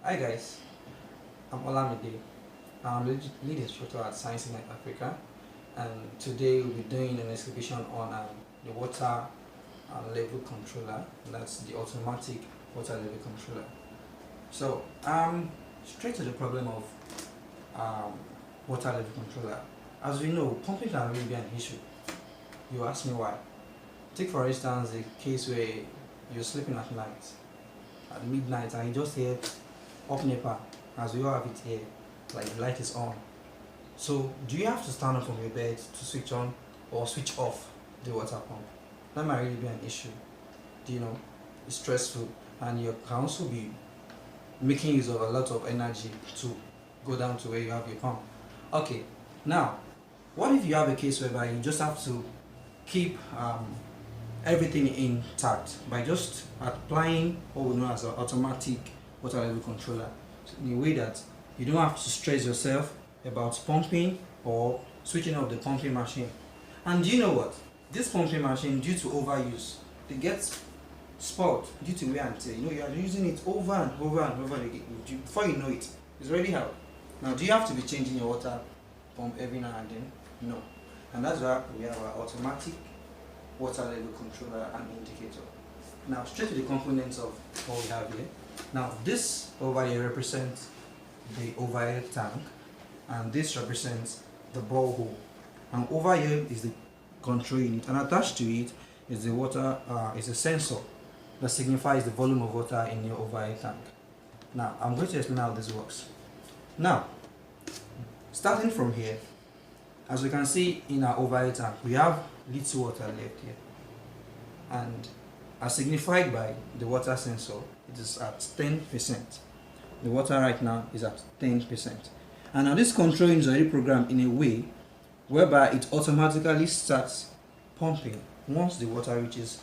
Hi guys, I'm Olamide. I'm lead instructor at Science in Africa, and today we'll be doing an exhibition on the water level controller. That's the automatic water level controller. So, straight to the problem of um, water level controller. As we know, pumping can really be an issue. You ask me why. Take for instance a case where you're sleeping at night, at midnight, and you just hear up NEPA, as we all have it here, like the light is on. So do you have to stand up from your bed to switch on or switch off the water pump? That might really be an issue. Do you know? It's stressful, and you can also be making use of a lot of energy to go down to where you have your pump. Okay, now what if you have a case whereby you just have to keep everything intact by just applying what we know as an automatic water level controller in a way that you don't have to stress yourself about pumping or switching off the pumping machine. And do you know what? This pumping machine, due to overuse, it gets spoiled due to wear and tear. You know, you are using it over and over and over again. Before you know it, it's already out. Now, do you have to be changing your water pump every now and then? No. And that's why we have our automatic water level controller and indicator. Now, straight to the components of what we have here. Now, this over here represents the overhead tank, and this represents the borehole. And over here is the control unit, and attached to it is the water, is a sensor that signifies the volume of water in your overhead tank. Now, I'm going to explain how this works. Now, starting from here, as we can see in our overhead tank, we have little water left here, and as signified by the water sensor, it is at 10%. The water right now is at 10%. And now this control is already programmed in a way whereby it automatically starts pumping once the water reaches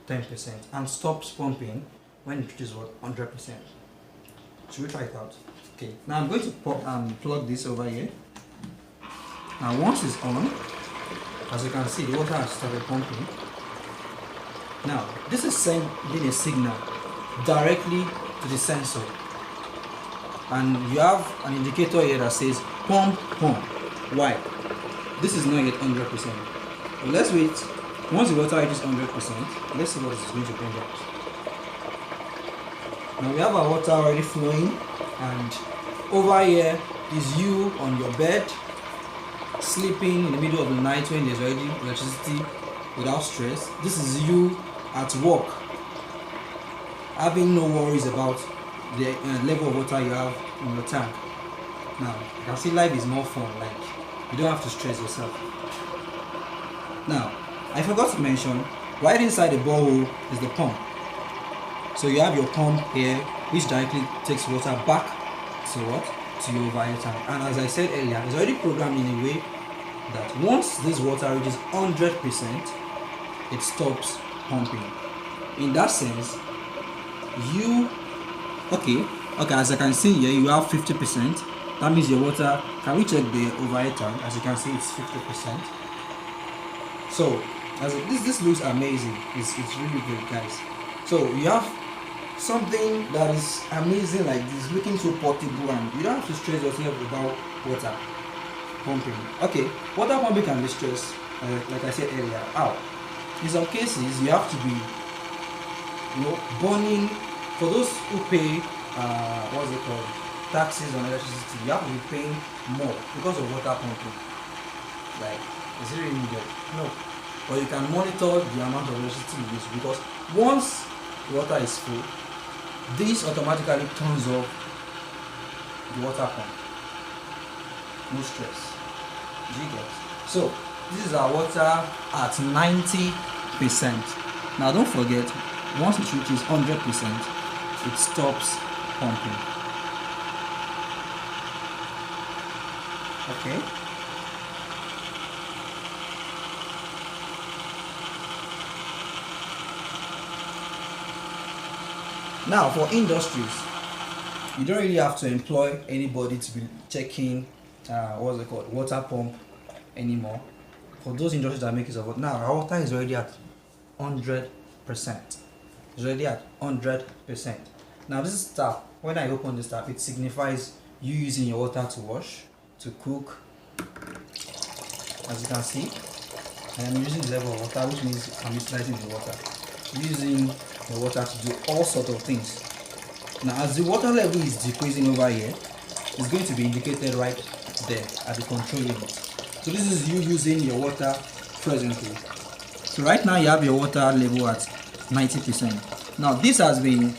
10% and stops pumping when it reaches 100%. Should we try it out? Okay, now I'm going to plug this over here. Now once it's on, as you can see, the water has started pumping. Now, this is sending a signal directly to the sensor, and you have an indicator here that says pump, pump. Why? This is not yet 100%. But let's wait. Once the water reaches 100%, let's see what it's going to bring out. Now we have our water already flowing, and over here is you on your bed, sleeping in the middle of the night when there's already electricity without stress. This is you at work, having no worries about the level of water you have in your tank. Now, you can see life is more fun, like you don't have to stress yourself. Now, I forgot to mention, right inside the borehole is the pump. So you have your pump here, which directly takes water back to what? To your overhead tank. And as I said earlier, it's already programmed in a way that once this water reaches 100%, it stops pumping. In that sense, as I can see here, you have 50%. That means your water, can we check the overhead tank? As you can see, it's 50%. So this looks amazing. It's really great, guys. So you have something that is amazing like this, looking so portable, and you don't have to stress yourself about water pumping. Okay, water pumping can be stressed, like I said earlier. How? In some cases, you have to be, burning. For those who pay, taxes on electricity, you have to be paying more because of water pumping. Like, is it really needed? No. But you can monitor the amount of electricity you use, because once the water is full, this automatically turns off the water pump. No stress. Do you get? So, this is our water at 90%. Now don't forget, once it reaches 100%, it stops pumping. Okay. Now for industries, you don't really have to employ anybody to be checking water pump anymore. For those industries that make use of water, now our water is already at 100%. It's already at 100%. Now this is tap. When I open this tap, it signifies you using your water to wash, to cook. As you can see, I am using the level of water, which means I'm utilizing the water. Using the water to do all sorts of things. Now as the water level is decreasing over here, it's going to be indicated right there at the control unit. So this is you using your water presently. So right now you have your water level at 90%. Now this has been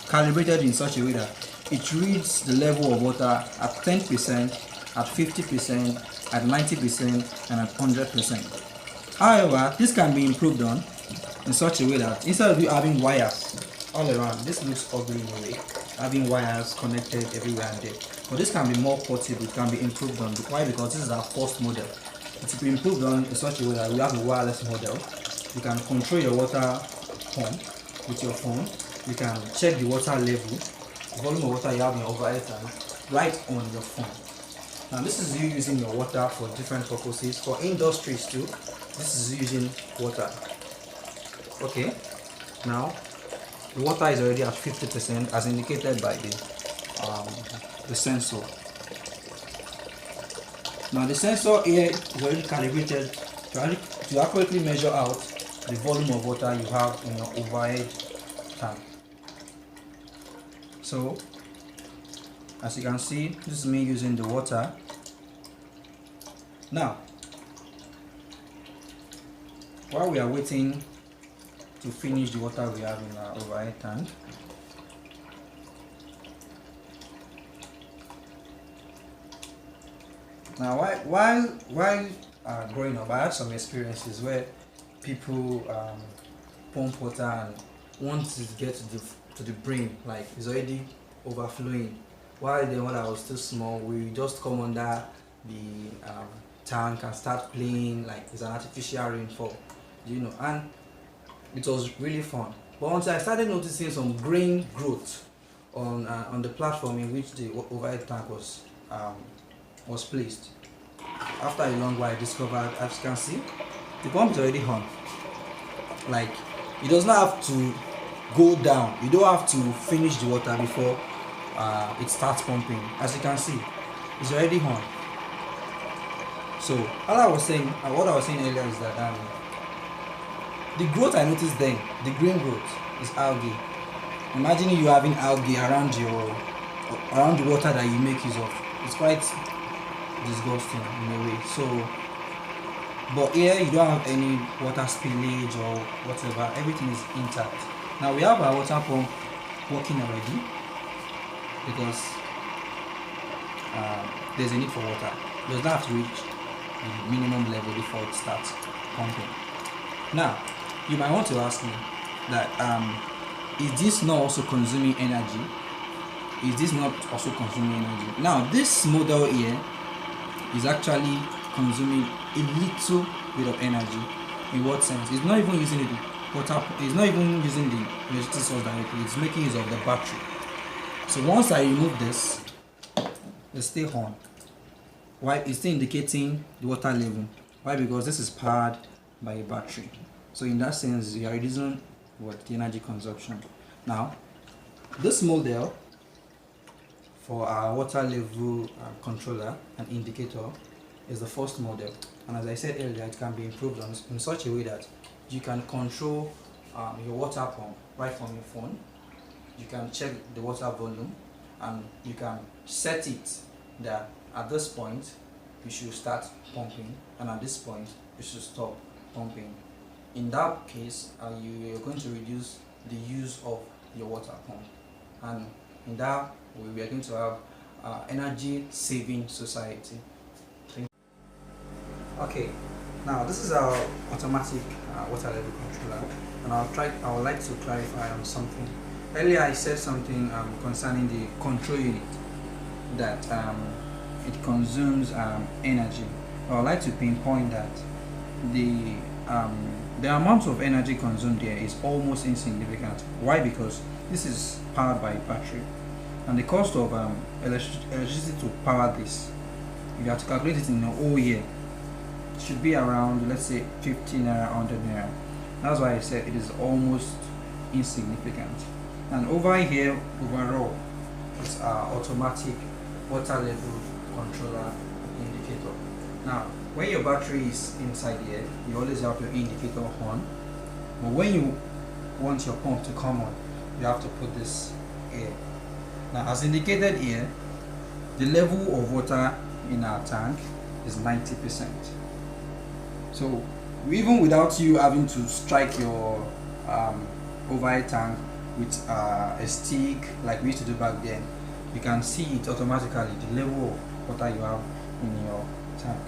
calibrated in such a way that it reads the level of water at 10%, at 50%, at 90%, and at 100%. However, this can be improved on in such a way that instead of you having wires all around, this looks ugly in a way, having wires connected everywhere and there. But this can be more portable, it can be improved on. Why? Because this is our first model. It will be improved on in such a way that we have a wireless model. You can control your water pump with your phone. You can check the water level, the volume of water you have in your overhead tank right on your phone. Now this is you using your water for different purposes. For industries too, this is you using water. Okay, now the water is already at 50% as indicated by the sensor. Now the sensor here is already calibrated to accurately measure out the volume of water you have in your overhead tank. So as you can see, this is me using the water. Now while we are waiting to finish the water we have in our overhead tank, now while growing up, I had some experiences where people pump water and once it gets to the brim, like it's already overflowing. While then when I was still small, we just come under the tank and start playing like it's an artificial rainfall, and it was really fun. But once I started noticing some grain growth on the platform in which the overhead tank was placed, after a long while I discovered, as you can see, the pump is already on. Like it does not have to go down, you don't have to finish the water before it starts pumping. As you can see, it's already on. So what I was saying earlier is that the growth I noticed then, the green growth, is algae. Imagine you having algae around the water that you make use of. It's quite disgusting in a way. So, but here you don't have any water spillage or whatever. Everything is intact. Now we have our water pump working already because there's a need for water. It does not have to reach the minimum level before it starts pumping. Now you might want to ask me that is this not also consuming energy? Is this not also consuming energy? Now this model here is actually consuming a little bit of energy. In what sense? It's not even using the water. It's not even using the electricity source directly. It's making use of the battery. So once I remove this, it's still on. Why? It's still indicating the water level. Why? Because this is powered by a battery. So in that sense, you are reducing the energy consumption. Now, this model for our water level controller and indicator is the first model, and as I said earlier, it can be improved on in such a way that you can control your water pump right from your phone. You can check the water volume and you can set it that at this point you should start pumping and at this point you should stop pumping. In that case, you are going to reduce the use of your water pump, and in that way we are going to have energy saving society. Okay, now this is our automatic water level controller, and I would like to clarify on something. Earlier I said something concerning the control unit, that it consumes energy. I would like to pinpoint that the amount of energy consumed there is almost insignificant. Why? Because this is powered by a battery, and the cost of electricity to power this, if you have to calculate it in a whole year, it should be around, let's say, 50 naira, 100 naira. That's why I said it is almost insignificant. And over here, overall, it's our automatic water level controller indicator. Now, when your battery is inside here, you always have your indicator on. But when you want your pump to come on, you have to put this here. Now, as indicated here, the level of water in our tank is 90%. So, even without you having to strike your overhead tank with a stick like we used to do back then, you can see it automatically, the level of water you have in your tank.